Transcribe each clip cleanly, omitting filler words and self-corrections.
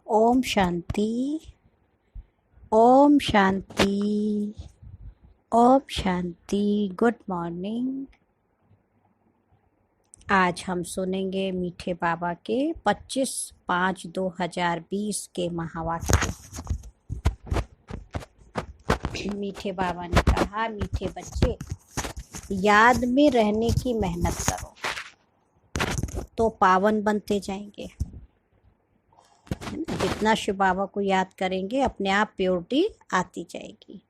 Om Shanti. Om Shanti. Om Shanti. Good morning. आज हम सुनेंगे मीठे बाबा के 25/5/2020 के महावाक्य। मीठे बाबा ने कहा, मीठे बच्चे, याद में रहने की मेहनत करो तो पावन बनते जाएंगे। जितना शिव बाबा को याद करेंगे अपने आप प्योरिटी आती जाएगी।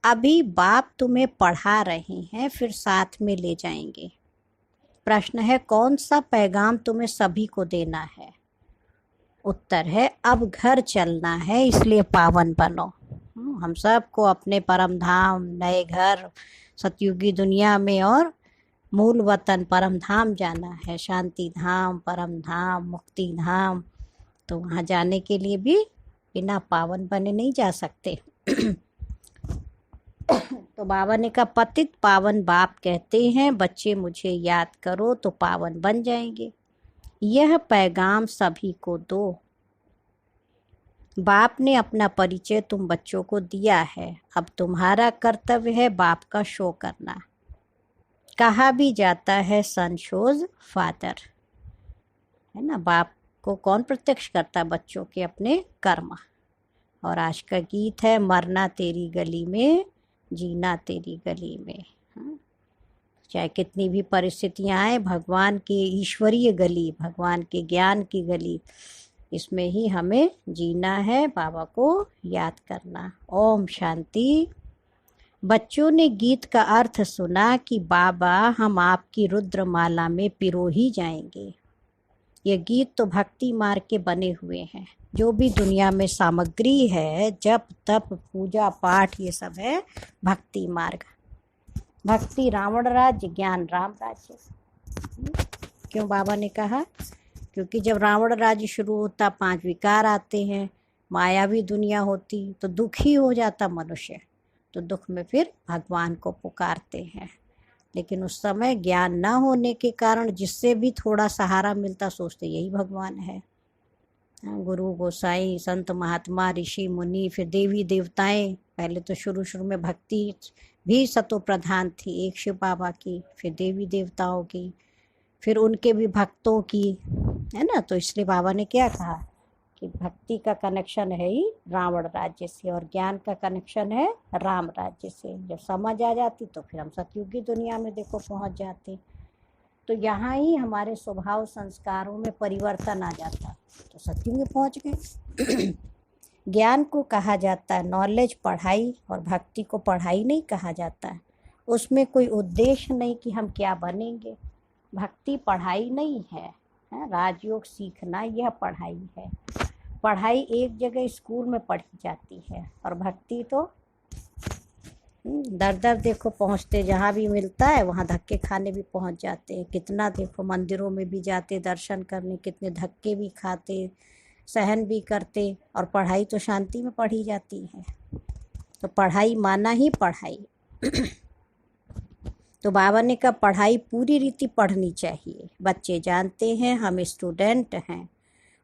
अभी बाप तुम्हें पढ़ा रहे हैं, फिर साथ में ले जाएंगे। प्रश्न है, कौन सा पैगाम तुम्हें सभी को देना है? उत्तर है, अब घर चलना है, इसलिए पावन बनो। हम सबको अपने परम धाम, नए घर, सतयुगी दुनिया में और मूल वतन परम धाम जाना है। शांति धाम, परम धाम, मुक्ति धाम। तो वहाँ जाने के लिए भी बिना पावन बने नहीं जा सकते। तो बाबा ने कहा, पतित पावन बाप कहते हैं, बच्चे मुझे याद करो तो पावन बन जाएंगे। यह पैगाम सभी को दो। बाप ने अपना परिचय तुम बच्चों को दिया है, अब तुम्हारा कर्तव्य है बाप का शो करना। कहा भी जाता है सन शोज फादर, है ना। बाप को कौन प्रत्यक्ष करता है? बच्चों के अपने कर्म। और आज का गीत है, मरना तेरी गली में, जीना तेरी गली में। चाहे कितनी भी परिस्थितियां आए, भगवान की ईश्वरीय गली, भगवान के ज्ञान की गली, इसमें ही हमें जीना है, बाबा को याद करना। ओम शांति। बच्चों ने गीत का अर्थ सुना कि बाबा हम आपकी रुद्रमाला में पिरो ही जाएंगे। ये गीत तो भक्ति मार्ग के बने हुए हैं। जो भी दुनिया में सामग्री है, जप तप पूजा पाठ, ये सब है भक्ति मार्ग। भक्ति रावण राज्य, ज्ञान राम राज्य। क्यों बाबा ने कहा? क्योंकि जब रावण राज्य शुरू होता, 5 विकार आते हैं, मायावी दुनिया होती, तो दुखी हो जाता मनुष्य। तो दुख में फिर भगवान को पुकारते हैं। लेकिन उस समय ज्ञान न होने के कारण जिससे भी थोड़ा सहारा मिलता, सोचते यही भगवान है। गुरु गोसाई, संत महात्मा, ऋषि मुनि, फिर देवी देवताएं। पहले तो शुरू में भक्ति भी सतो प्रधान थी, एक शिव बाबा की, फिर देवी देवताओं की, फिर उनके भी भक्तों की, है ना। तो इसलिए बाबा ने क्या कहा कि भक्ति का कनेक्शन है ही रावण राज्य से, और ज्ञान का कनेक्शन है राम राज्य से। जब समझ आ जाती तो फिर हम सतयुगी दुनिया में देखो पहुंच जाते। तो यहाँ ही हमारे स्वभाव संस्कारों में परिवर्तन आ जाता, तो सतयुग में पहुंच गए। ज्ञान को कहा जाता है नॉलेज, पढ़ाई, और भक्ति को पढ़ाई नहीं कहा जाता है। उसमें कोई उद्देश्य नहीं कि हम क्या बनेंगे। भक्ति पढ़ाई नहीं है, राजयोग सीखना यह पढ़ाई है। पढ़ाई एक जगह स्कूल में पढ़ी जाती है, और भक्ति तो दर दर देखो पहुँचते, जहाँ भी मिलता है वहाँ धक्के खाने भी पहुँच जाते हैं। कितना देखो मंदिरों में भी जाते दर्शन करने, कितने धक्के भी खाते, सहन भी करते, और पढ़ाई तो शांति में पढ़ी जाती है। तो पढ़ाई माना ही पढ़ाई। तो बाबा ने कहा, पढ़ाई पूरी रीति पढ़नी चाहिए। बच्चे जानते हैं हम स्टूडेंट हैं।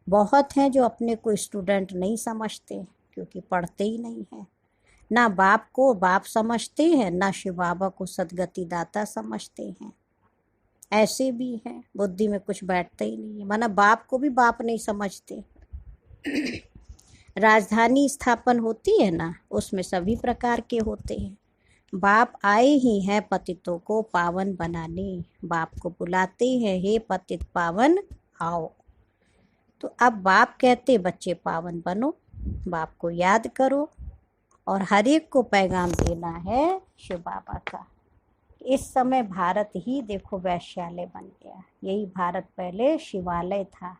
बहुत हैं जो अपने को स्टूडेंट नहीं समझते, क्योंकि पढ़ते ही नहीं हैं। ना बाप को बाप समझते हैं, ना शिव बाबा को सदगति दाता समझते हैं। ऐसे भी हैं, बुद्धि में कुछ बैठता ही नहीं है, माना बाप को भी बाप नहीं समझते। राजधानी स्थापन होती है ना, उसमें सभी प्रकार के होते हैं। बाप आए ही हैं पतितों को पावन बनाने। बाप को बुलाते हैं, हे पतित पावन आओ। तो अब बाप कहते, बच्चे पावन बनो, बाप को याद करो, और हर एक को पैगाम देना है शिव बाबा का। इस समय भारत ही देखो वैश्यालय बन गया। यही भारत पहले शिवालय था।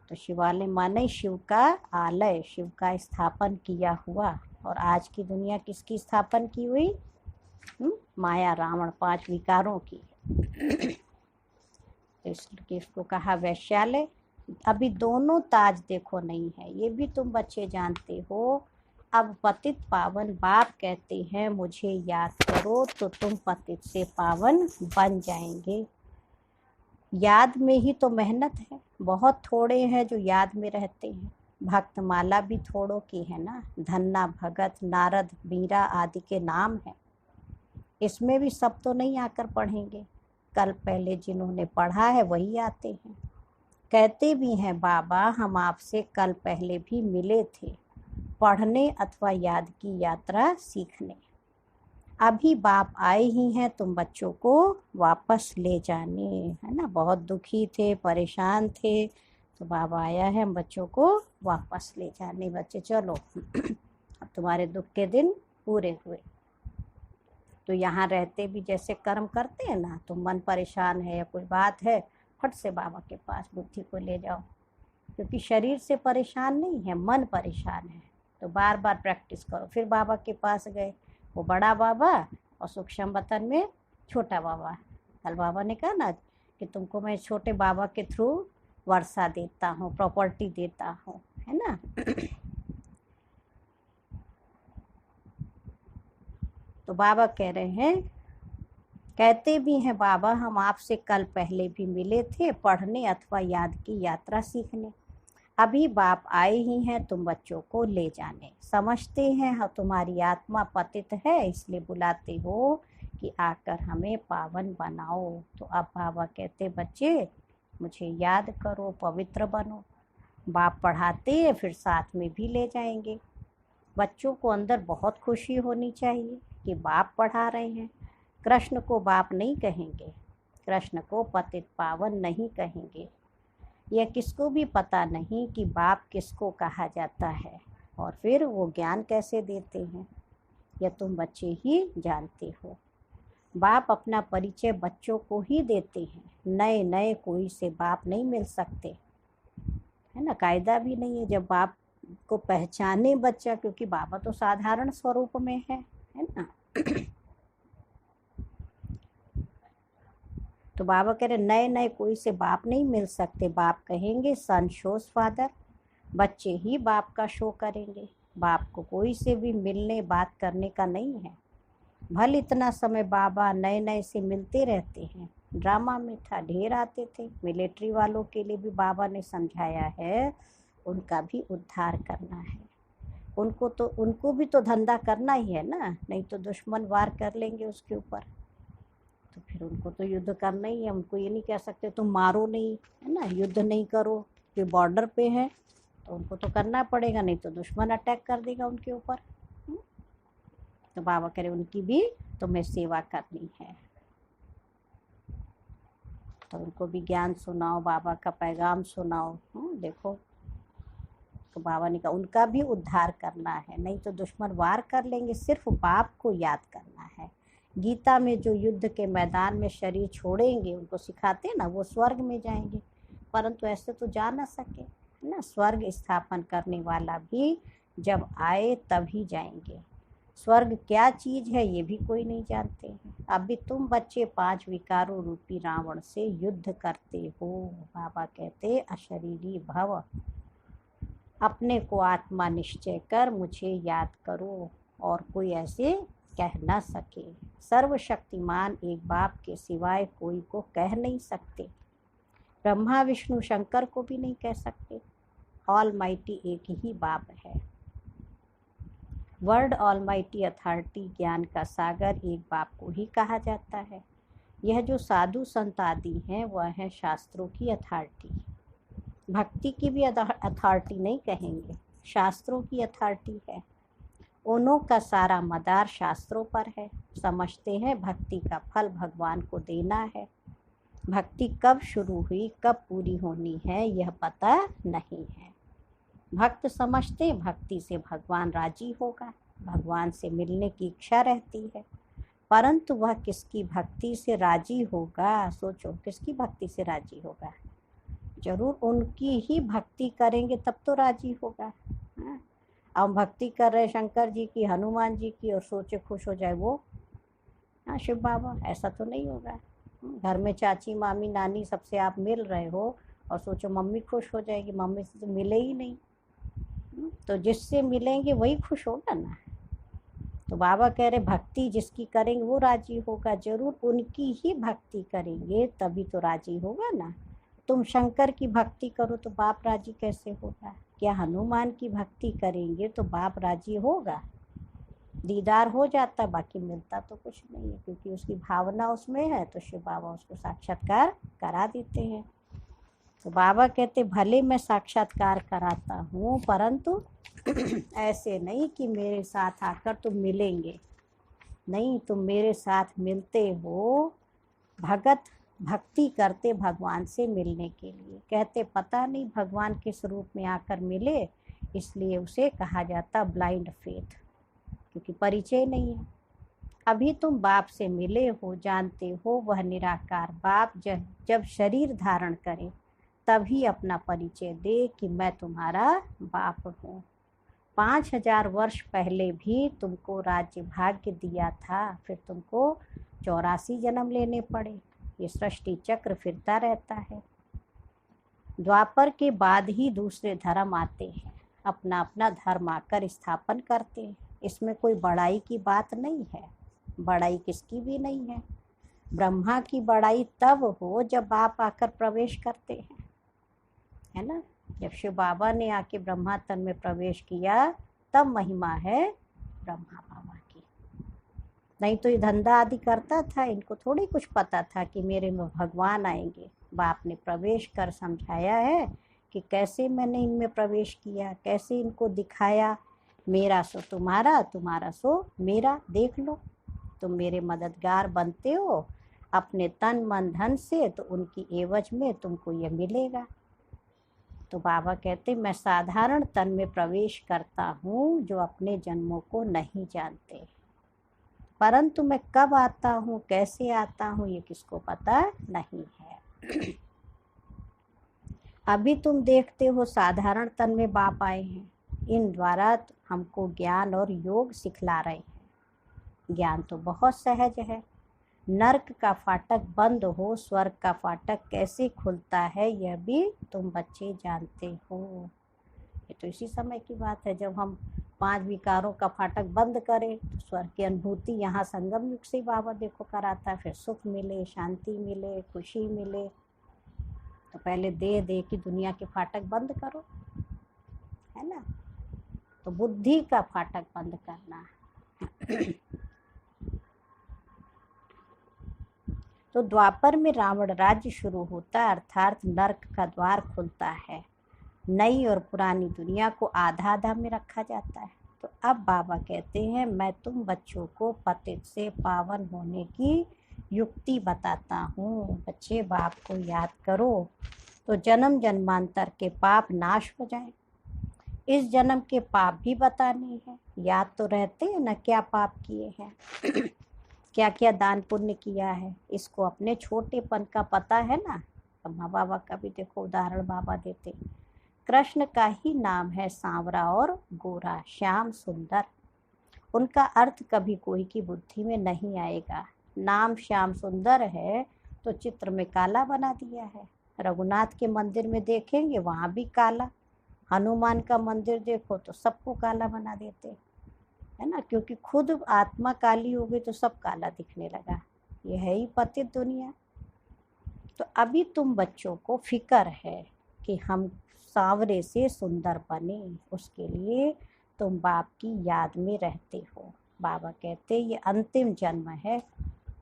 तो शिवालय माने शिव का आलय, शिव का स्थापन किया हुआ। और आज की दुनिया किसकी स्थापन की हुई? माया, रावण, 5 विकारों की। तो इसलिए इसको कहा वैश्यालय। अभी दोनों ताज देखो नहीं है, ये भी तुम बच्चे जानते हो। अब पतित पावन बाप कहते हैं, मुझे याद करो तो तुम पतित से पावन बन जाएंगे। याद में ही तो मेहनत है। बहुत थोड़े हैं जो याद में रहते हैं। भक्तमाला भी थोड़ों की है ना, धन्ना भगत नारद मीरा आदि के नाम है। इसमें भी सब तो नहीं आकर पढ़ेंगे, कल पहले जिन्होंने पढ़ा है वही आते हैं। कहते भी हैं बाबा हम आपसे कल पहले भी मिले थे, पढ़ने अथवा याद की यात्रा सीखने। अभी बाप आए ही हैं तुम बच्चों को वापस ले जाने, है ना। बहुत दुखी थे, परेशान थे, तो बाबा आया है हम बच्चों को वापस ले जाने। बच्चे चलो अब तुम्हारे दुख के दिन पूरे हुए। तो यहाँ रहते भी जैसे कर्म करते हैं ना, तो मन परेशान है या कोई बात है, फट से बाबा के पास बुद्धि को ले जाओ, क्योंकि शरीर से परेशान नहीं है, मन परेशान है। तो बार बार प्रैक्टिस करो। फिर बाबा के पास गए, वो बड़ा बाबा और सूक्ष्म वतन में छोटा बाबा। कल बाबा ने कहा ना कि तुमको मैं छोटे बाबा के थ्रू वर्षा देता हूँ, प्रॉपर्टी देता हूँ, है ना। तो बाबा कह रहे हैं, कहते भी हैं बाबा हम आपसे कल पहले भी मिले थे, पढ़ने अथवा याद की यात्रा सीखने। अभी बाप आए ही हैं तुम बच्चों को ले जाने। समझते हैं हम तुम्हारी आत्मा पतित है, इसलिए बुलाते हो कि आकर हमें पावन बनाओ। तो अब बाबा कहते बच्चे मुझे याद करो, पवित्र बनो। बाप पढ़ाते हैं, फिर साथ में भी ले जाएंगे। बच्चों को अंदर बहुत खुशी होनी चाहिए कि बाप पढ़ा रहे हैं। कृष्ण को बाप नहीं कहेंगे, कृष्ण को पतित पावन नहीं कहेंगे। यह किसको भी पता नहीं कि बाप किसको कहा जाता है, और फिर वो ज्ञान कैसे देते हैं, यह तुम बच्चे ही जानते हो। बाप अपना परिचय बच्चों को ही देते हैं, नए नए कोई से बाप नहीं मिल सकते, है ना। कायदा भी नहीं है जब बाप को पहचाने बच्चा, क्योंकि बाबा तो साधारण स्वरूप में है ना। तो बाबा कह रहे नए नए कोई से बाप नहीं मिल सकते। बाप कहेंगे सन शोज फादर, बच्चे ही बाप का शो करेंगे। बाप को कोई से भी मिलने बात करने का नहीं है। भल इतना समय बाबा नए नए से मिलते रहते हैं। ड्रामा में था, ढेर आते थे। मिलिट्री वालों के लिए भी बाबा ने समझाया है, उनका भी उद्धार करना है। उनको भी तो धंधा करना ही है ना, नहीं तो दुश्मन वार कर लेंगे उसके ऊपर। तो फिर उनको तो युद्ध करना ही है। उनको ये नहीं कह सकते तुम मारो नहीं, है ना, युद्ध नहीं करो, कि बॉर्डर पे है तो उनको तो करना पड़ेगा, नहीं तो दुश्मन अटैक कर देगा उनके ऊपर। तो बाबा कह रहे उनकी भी तुम्हें सेवा करनी है। तो उनको भी ज्ञान सुनाओ, बाबा का पैगाम सुनाओ। देखो तो बाबा ने कहा उनका भी उद्धार करना है, नहीं तो दुश्मन वार कर लेंगे। सिर्फ बाप को याद करना है। गीता में जो युद्ध के मैदान में शरीर छोड़ेंगे, उनको सिखाते हैं ना, वो स्वर्ग में जाएंगे, परंतु ऐसे तो जा ना सके, है ना। स्वर्ग स्थापन करने वाला भी जब आए तभी जाएंगे। स्वर्ग क्या चीज़ है ये भी कोई नहीं जानते हैं। अभी तुम बच्चे 5 विकारों रूपी रावण से युद्ध करते हो। बाबा कहते अशरीरी भव, अपने को आत्मा निश्चय कर मुझे याद करो, और कोई ऐसे कह ना सके। सर्वशक्तिमान एक बाप के सिवाय कोई को कह नहीं सकते। ब्रह्मा विष्णु शंकर को भी नहीं कह सकते। ऑल माइटी एक ही बाप है। वर्ड ऑल माइटी अथॉरिटी, ज्ञान का सागर, एक बाप को ही कहा जाता है। यह जो साधु संत आदि हैं वह है शास्त्रों की अथॉरिटी। भक्ति की भी अथॉरिटी नहीं कहेंगे, शास्त्रों की अथॉरिटी है। उन्हों का सारा मदार शास्त्रों पर है। समझते हैं भक्ति का फल भगवान को देना है। भक्ति कब शुरू हुई, कब पूरी होनी है, यह पता नहीं है। भक्त समझते भक्ति से भगवान राजी होगा, भगवान से मिलने की इच्छा रहती है, परंतु वह किसकी भक्ति से राजी होगा। सोचो किसकी भक्ति से राजी होगा। जरूर उनकी ही भक्ति करेंगे तब तो राजी होगा। अब भक्ति कर रहे शंकर जी की, हनुमान जी की, और सोचे खुश हो जाए वो शिव बाबा, ऐसा तो नहीं होगा। घर में चाची मामी नानी सबसे आप मिल रहे हो और सोचो मम्मी खुश हो जाएगी, मम्मी से तो मिले ही नहीं। तो जिससे मिलेंगे वही खुश होगा ना। तो बाबा कह रहे भक्ति जिसकी करेंगे वो राजी होगा। जरूर उनकी ही भक्ति करेंगे तभी तो राजी होगा ना। तुम शंकर की भक्ति करो तो बाप राजी कैसे होगा? क्या हनुमान की भक्ति करेंगे तो बाप राजी होगा? दीदार हो जाता, बाकी मिलता तो कुछ नहीं है, क्योंकि उसकी भावना उसमें है, तो शिव बाबा उसको साक्षात्कार करा देते हैं। तो बाबा कहते भले मैं साक्षात्कार कराता हूँ, परंतु ऐसे नहीं कि मेरे साथ आकर तुम मिलेंगे। नहीं, तुम मेरे साथ मिलते हो भक्ति करते भगवान से मिलने के लिए। कहते पता नहीं भगवान किस रूप में आकर मिले, इसलिए उसे कहा जाता ब्लाइंड फेथ, क्योंकि परिचय नहीं है। अभी तुम बाप से मिले हो, जानते हो वह निराकार बाप जब शरीर धारण करे तभी अपना परिचय दे कि मैं तुम्हारा बाप हूँ। 5000 वर्ष पहले भी तुमको राज्य भाग्य दिया था, फिर तुमको 84 जन्म लेने पड़े। ये सृष्टि चक्र फिरता रहता है। द्वापर के बाद ही दूसरे धर्म आते हैं, अपना अपना धर्म आकर स्थापन करते हैं। इसमें कोई बड़ाई की बात नहीं है, बड़ाई किसकी भी नहीं है। ब्रह्मा की बड़ाई तब हो जब आप आकर प्रवेश करते हैं, है ना। जब शिव बाबा ने आके ब्रह्मा तन में प्रवेश किया तब महिमा है ब्रह्मा बाबा की। नहीं तो ये धंधा आदि करता था, इनको थोड़ी कुछ पता था कि मेरे में भगवान आएंगे। बाप ने प्रवेश कर समझाया है कि कैसे मैंने इनमें प्रवेश किया, कैसे इनको दिखाया। मेरा सो तुम्हारा, तुम्हारा सो मेरा। देख लो, तुम मेरे मददगार बनते हो अपने तन मन धन से, तो उनकी एवज में तुमको ये मिलेगा। तो बाबा कहते मैं साधारण तन में प्रवेश करता हूँ जो अपने जन्मों को नहीं जानते, परंतु मैं कब आता हूँ, कैसे आता हूँ, ये किसको पता नहीं है। अभी तुम देखते हो साधारण तन में बाप आए हैं, इन द्वारा हमको ज्ञान और योग सिखला रहे हैं। ज्ञान तो बहुत सहज है। नर्क का फाटक बंद हो, स्वर्ग का फाटक कैसे खुलता है, यह भी तुम बच्चे जानते हो। ये तो इसी समय की बात है जब हम 5 विकारों का फाटक बंद करें तो स्वर्ग की अनुभूति यहाँ संगम युग से बाबा देखो कराता है। फिर सुख मिले, शांति मिले, खुशी मिले। तो पहले दे की दुनिया के फाटक बंद करो, है ना। तो बुद्धि का फाटक बंद करना। तो द्वापर में रावण राज्य शुरू होता है, अर्थात नर्क का द्वार खुलता है। नई और पुरानी दुनिया को आधा आधा में रखा जाता है। तो अब बाबा कहते हैं मैं तुम बच्चों को पतित से पावन होने की युक्ति बताता हूँ। बच्चे बाप को याद करो तो जन्म जन्मांतर के पाप नाश हो जाए। इस जन्म के पाप भी बताने हैं, याद तो रहते हैं न क्या पाप किए हैं, क्या क्या दान पुण्य किया है, इसको अपने छोटेपन का पता है ना। ब्रह्मा बाबा का भी देखो उदाहरण बाबा देते। कृष्ण का ही नाम है सांवरा और गोरा, श्याम सुंदर। उनका अर्थ कभी कोई की बुद्धि में नहीं आएगा। नाम श्याम सुंदर है तो चित्र में काला बना दिया है। रघुनाथ के मंदिर में देखेंगे वहाँ भी काला, हनुमान का मंदिर देखो तो सबको काला बना देते, है ना, क्योंकि खुद आत्मा काली हो गई तो सब काला दिखने लगा। ये है ही पतित दुनिया। तो अभी तुम बच्चों को फिक्र है कि हम सांवरे से सुंदर बने, उसके लिए तुम बाप की याद में रहते हो। बाबा कहते ये अंतिम जन्म है,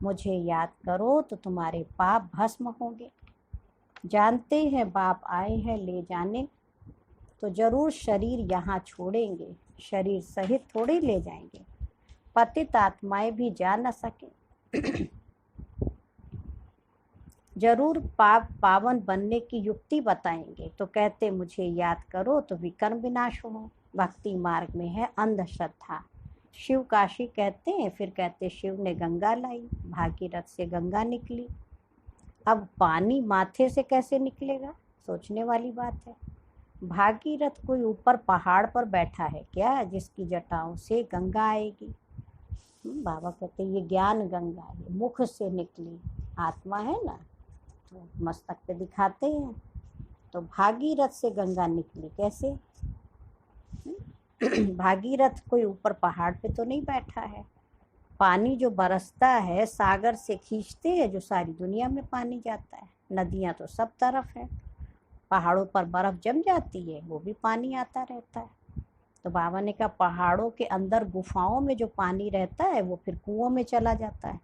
मुझे याद करो तो तुम्हारे पाप भस्म होंगे। जानते हैं बाप आए हैं ले जाने, तो जरूर शरीर यहाँ छोड़ेंगे, शरीर सहित थोड़ी ले जाएंगे। पतित आत्माएं भी जा न सके। जरूर पावन बनने की युक्ति बताएंगे। तो कहते मुझे याद करो तो विकर्म विनाश हो। भक्ति मार्ग में है अंधश्रद्धा। शिव काशी कहते हैं, फिर कहते शिव ने गंगा लाई, भागीरथ से गंगा निकली। अब पानी माथे से कैसे निकलेगा, सोचने वाली बात है। भागीरथ कोई ऊपर पहाड़ पर बैठा है क्या जिसकी जटाओं से गंगा आएगी? बाबा कहते ये ज्ञान गंगा है, मुख से निकली आत्मा है ना, तो मस्तक पे दिखाते हैं। तो भागीरथ से गंगा निकली कैसे? भागीरथ कोई ऊपर पहाड़ पे तो नहीं बैठा है। पानी जो बरसता है सागर से खींचते हैं, जो सारी दुनिया में पानी जाता है। नदियाँ तो सब तरफ है, पहाड़ों पर बर्फ़ जम जाती है, वो भी पानी आता रहता है। तो बाबा ने कहा पहाड़ों के अंदर गुफाओं में जो पानी रहता है वो फिर कुओं में चला जाता है,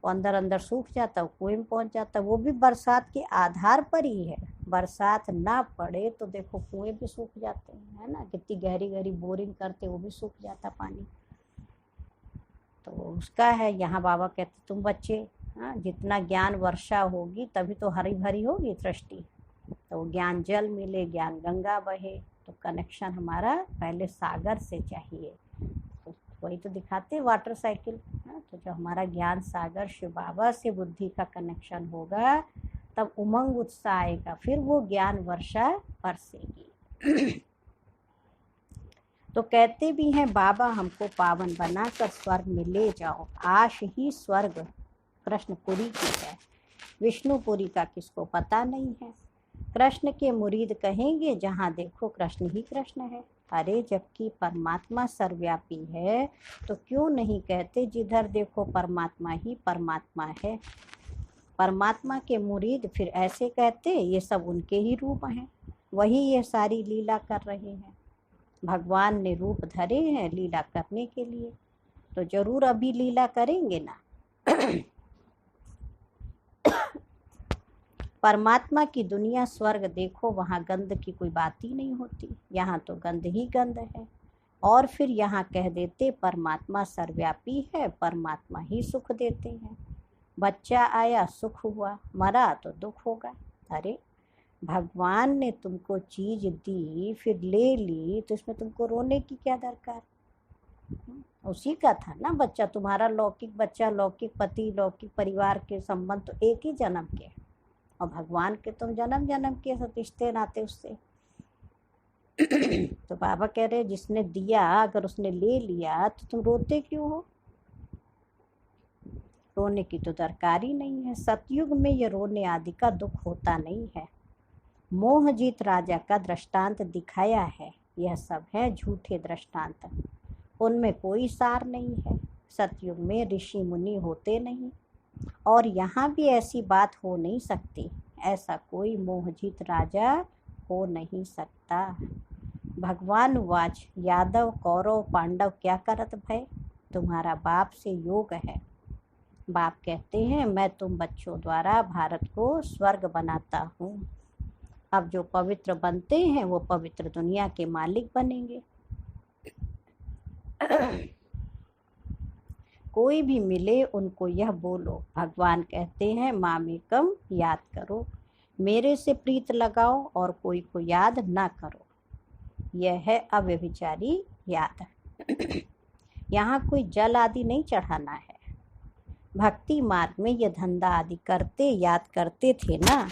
वो अंदर अंदर सूख जाता है, कुएं में पहुंच जाता है। वो भी बरसात के आधार पर ही है, बरसात ना पड़े तो देखो कुएं भी सूख जाते हैं, है ना, कितनी गहरी गहरी बोरिंग करते वो भी सूख जाता पानी। तो उसका है यहाँ बाबा कहते तुम बच्चे, हाँ, जितना ज्ञान वर्षा होगी तभी तो हरी भरी होगी सृष्टि। तो ज्ञान जल मिले, ज्ञान गंगा बहे, तो कनेक्शन हमारा पहले सागर से चाहिए। तो वही तो दिखाते वाटर साइकिल, हाँ, तो जब हमारा ज्ञान सागर शिव बाबा से बुद्धि का कनेक्शन होगा तब उमंग उत्साह आएगा, फिर वो ज्ञान वर्षा बरसेगी। तो कहते भी हैं बाबा हमको पावन बनाकर स्वर्ग में ले जाओ, आश ही स्वर्ग कृष्णपुरी की है, विष्णुपुरी का किसको पता नहीं है। कृष्ण के मुरीद कहेंगे जहाँ देखो कृष्ण ही कृष्ण है। अरे जबकि परमात्मा सर्वव्यापी है तो क्यों नहीं कहते जिधर देखो परमात्मा ही परमात्मा है। परमात्मा के मुरीद फिर ऐसे कहते ये सब उनके ही रूप हैं, वही ये सारी लीला कर रहे हैं। भगवान ने रूप धरे हैं लीला करने के लिए, तो जरूर अभी लीला करेंगे ना। परमात्मा की दुनिया स्वर्ग देखो, वहाँ गंध की कोई बात ही नहीं होती, यहाँ तो गंध ही गंध है। और फिर यहाँ कह देते परमात्मा सर्वव्यापी है, परमात्मा ही सुख देते हैं। बच्चा आया सुख हुआ, मरा तो दुख होगा। अरे भगवान ने तुमको चीज दी फिर ले ली तो इसमें तुमको रोने की क्या दरकार। उसी का था ना बच्चा, तुम्हारा लौकिक बच्चा, लौकिक पति, लौकिक परिवार के संबंध तो एक ही जन्म के, और भगवान के तुम जन्म जन्म के रिश्ते नाते उससे। तो बाबा कह रहे जिसने दिया अगर उसने ले लिया तो तुम रोते क्यों हो। रोने की तो दरकार ही नहीं है। सतयुग में ये रोने आदि का दुख होता नहीं है। मोहजीत राजा का दृष्टांत दिखाया है, यह सब है झूठे दृष्टांत, उनमें कोई सार नहीं है। सतयुग में ऋषि मुनि होते नहीं, और यहाँ भी ऐसी बात हो नहीं सकती, ऐसा कोई मोहजीत राजा हो नहीं सकता। भगवान वाच यादव कौरव पांडव क्या करत भय, तुम्हारा बाप से योग है। बाप कहते हैं मैं तुम बच्चों द्वारा भारत को स्वर्ग बनाता हूँ। अब जो पवित्र बनते हैं वो पवित्र दुनिया के मालिक बनेंगे। कोई भी मिले उनको यह बोलो, भगवान कहते हैं मामेकम याद करो, मेरे से प्रीत लगाओ और कोई को याद ना करो। यह है अव्यभिचारी याद। यहाँ कोई जल आदि नहीं चढ़ाना है। भक्ति मार्ग में ये धंधा आदि करते याद करते थे ना।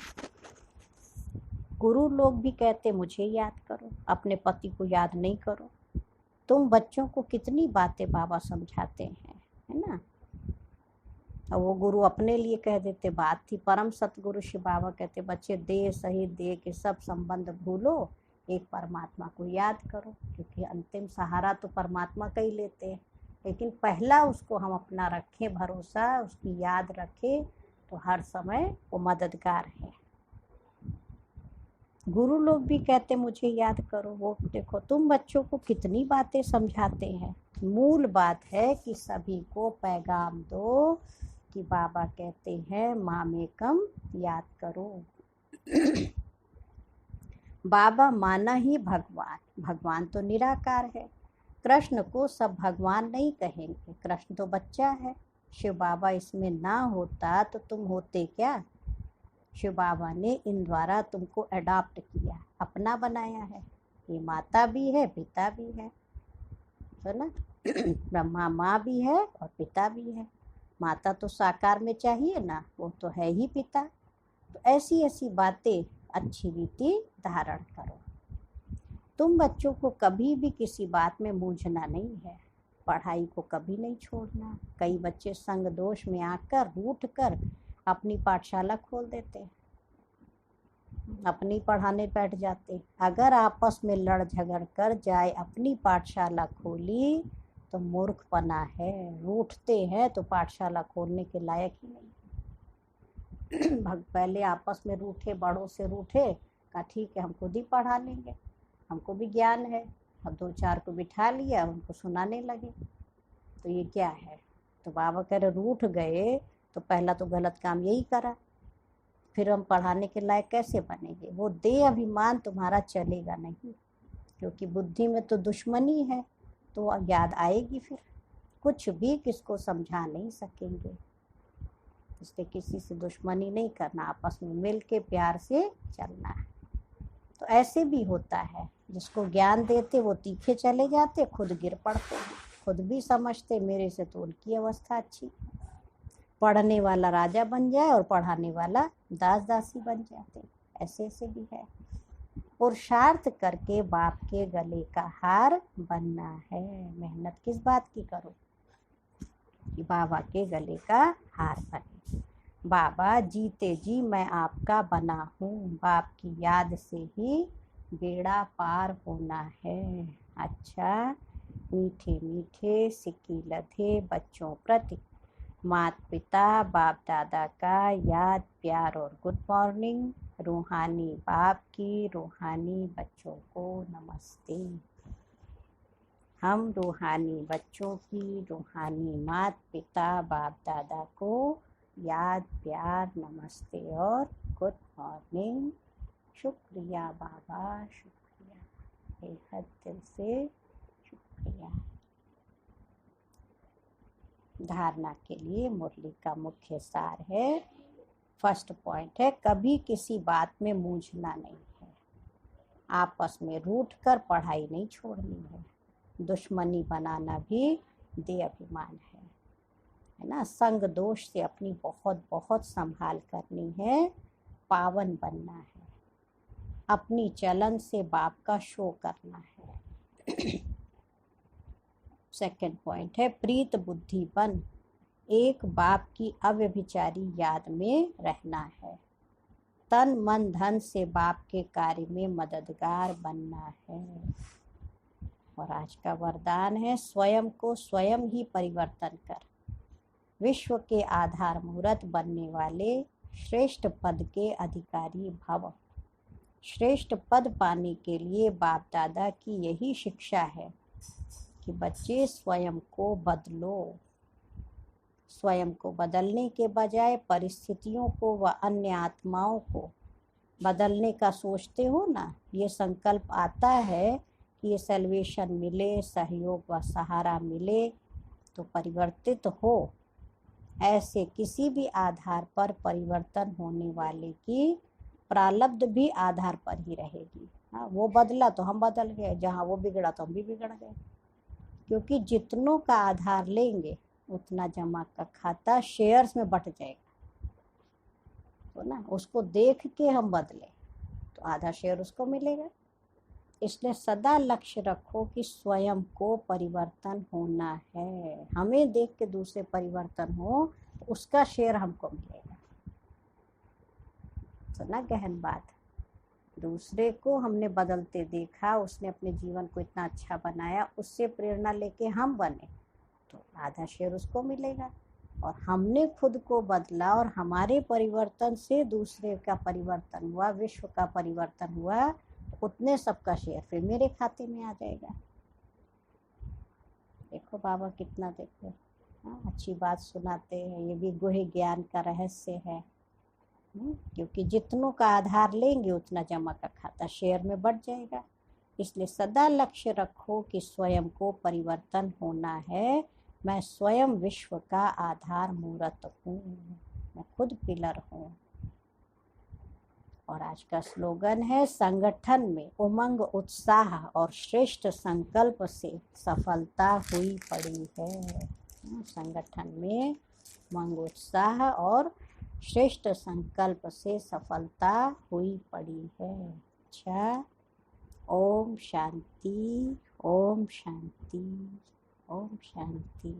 गुरु लोग भी कहते मुझे याद करो, अपने पति को याद नहीं करो। तुम बच्चों को कितनी बातें बाबा समझाते हैं, है ना। और वो गुरु अपने लिए कह देते, बात थी परम सतगुरु शिव बाबा कहते बच्चे देह सहित देह के सब संबंध भूलो, एक परमात्मा को याद करो, क्योंकि अंतिम सहारा तो परमात्मा का ही लेते हैं। लेकिन पहला उसको हम अपना रखें भरोसा, उसकी याद रखें तो हर समय वो मददगार है। गुरु लोग भी कहते मुझे याद करो, वो देखो तुम बच्चों को कितनी बातें समझाते हैं। मूल बात है कि सभी को पैगाम दो कि बाबा कहते हैं मामेकम याद करो। बाबा माना ही भगवान, भगवान तो निराकार है। कृष्ण को सब भगवान नहीं कहेंगे, कृष्ण तो बच्चा है। शिव बाबा इसमें ना होता तो तुम होते क्या। शिव बाबा ने इन द्वारा तुमको अडॉप्ट किया, अपना बनाया है। ये माता भी है पिता भी है, तो ना ब्रह्मा माँ भी है और पिता भी है। माता तो साकार में चाहिए ना, वो तो है ही पिता। तो ऐसी ऐसी बातें अच्छी रीति धारण करो। तुम बच्चों को कभी भी किसी बात में मूंझना नहीं है, पढ़ाई को कभी नहीं छोड़ना। कई बच्चे संग दोष में आकर रूठ कर अपनी पाठशाला खोल देते, अपनी पढ़ाने बैठ जाते। अगर आपस में लड़ झगड़ कर जाए अपनी पाठशाला खोली तो मूर्खपना है। रूठते हैं तो पाठशाला खोलने के लायक ही नहीं। पहले आपस में रूठे, बड़ों से रूठे, कहा ठीक है हम खुद ही पढ़ा लेंगे, हमको भी ज्ञान है। अब दो चार को बिठा लिया, उनको सुनाने लगे। तो ये क्या है? तो बाबा कह रहे रूठ गए तो पहला तो गलत काम यही करा, फिर हम पढ़ाने के लायक कैसे बनेंगे? वो दे अभिमान तुम्हारा चलेगा नहीं, क्योंकि बुद्धि में तो दुश्मनी है, तो याद आएगी फिर, कुछ भी किसको समझा नहीं सकेंगे। इसलिए किसी से दुश्मनी नहीं करना, आपस में मिल के प्यार से चलना है। तो ऐसे भी होता है, जिसको ज्ञान देते वो तीखे चले जाते, खुद गिर पड़ते हैं, खुद भी समझते मेरे से तो उनकी अवस्था अच्छी। पढ़ने वाला राजा बन जाए और पढ़ाने वाला दास दासी बन जाते, ऐसे ऐसे भी है। पुरुषार्थ करके बाप के गले का हार बनना है। मेहनत किस बात की करो कि बाबा के गले का हार बने। बाबा जीते जी मैं आपका बना हूँ, बाप की याद से ही बेड़ा पार होना है। अच्छा, मीठे मीठे सिक्की लधे बच्चों प्रति माता पिता बाप दादा का याद प्यार और गुड मॉर्निंग। रूहानी बाप की रूहानी बच्चों को नमस्ते। हम रूहानी बच्चों की रूहानी माता पिता बाप दादा को याद प्यार नमस्ते और गुड मॉर्निंग। शुक्रिया बाबा, शुक्रिया, बेहद दिल से शुक्रिया। धारणा के लिए मुरली का मुख्य सार है, फर्स्ट पॉइंट है, कभी किसी बात में मूंझना नहीं है। आपस में रूठ कर पढ़ाई नहीं छोड़नी है। दुश्मनी बनाना भी दे अभिमान है ना। संग दोष से अपनी बहुत बहुत संभाल करनी है, पावन बनना है। अपनी चलन से बाप का शो करना है। सेकंड पॉइंट है, प्रीत बुद्धि बन एक बाप की अव्यभिचारी याद में रहना है। तन मन धन से बाप के कार्य में मददगार बनना है। और आज का वरदान है, स्वयं को स्वयं ही परिवर्तन कर विश्व के आधार मूर्त बनने वाले श्रेष्ठ पद के अधिकारी भव। श्रेष्ठ पद पाने के लिए बाप दादा की यही शिक्षा है कि बच्चे स्वयं को बदलो। स्वयं को बदलने के बजाय परिस्थितियों को व अन्य आत्माओं को बदलने का सोचते हो ना, ये संकल्प आता है कि ये सल्वेशन मिले, सहयोग व सहारा मिले तो परिवर्तित हो। ऐसे किसी भी आधार पर परिवर्तन होने वाले की प्रारब्ध भी आधार पर ही रहेगी। हाँ, वो बदला तो हम बदल गए, जहाँ वो बिगड़ा तो हम भी बिगड़ गए। क्योंकि जितनों का आधार लेंगे उतना जमा का खाता शेयर्स में बट जाएगा। तो ना उसको देख के हम बदले तो आधा शेयर उसको मिलेगा। इसलिए सदा लक्ष्य रखो कि स्वयं को परिवर्तन होना है। हमें देख के दूसरे परिवर्तन हो तो उसका शेयर हमको मिलेगा। तो ना गहन बात, दूसरे को हमने बदलते देखा, उसने अपने जीवन को इतना अच्छा बनाया, उससे प्रेरणा लेके हम बने तो आधा शेयर उसको मिलेगा। और हमने खुद को बदला और हमारे परिवर्तन से दूसरे का परिवर्तन हुआ, विश्व का परिवर्तन हुआ, उतने सबका शेयर फिर मेरे खाते में आ जाएगा। देखो बाबा कितना, देखो अच्छी बात सुनाते हैं। ये भी गुह्य ज्ञान का रहस्य है। क्योंकि जितनों का आधार लेंगे उतना जमा का खाता शेयर में बढ़ जाएगा। इसलिए सदा लक्ष्य रखो कि स्वयं को परिवर्तन होना है। मैं स्वयं विश्व का आधार मूर्त हूँ, मैं खुद पिलर हूँ। और आज का स्लोगन है, संगठन में उमंग उत्साह और श्रेष्ठ संकल्प से सफलता हुई पड़ी है। संगठन में उमंग उत्साह और श्रेष्ठ संकल्प से सफलता हुई पड़ी है। अच्छा, ओम शांति, ओम शांति, ओम शांति।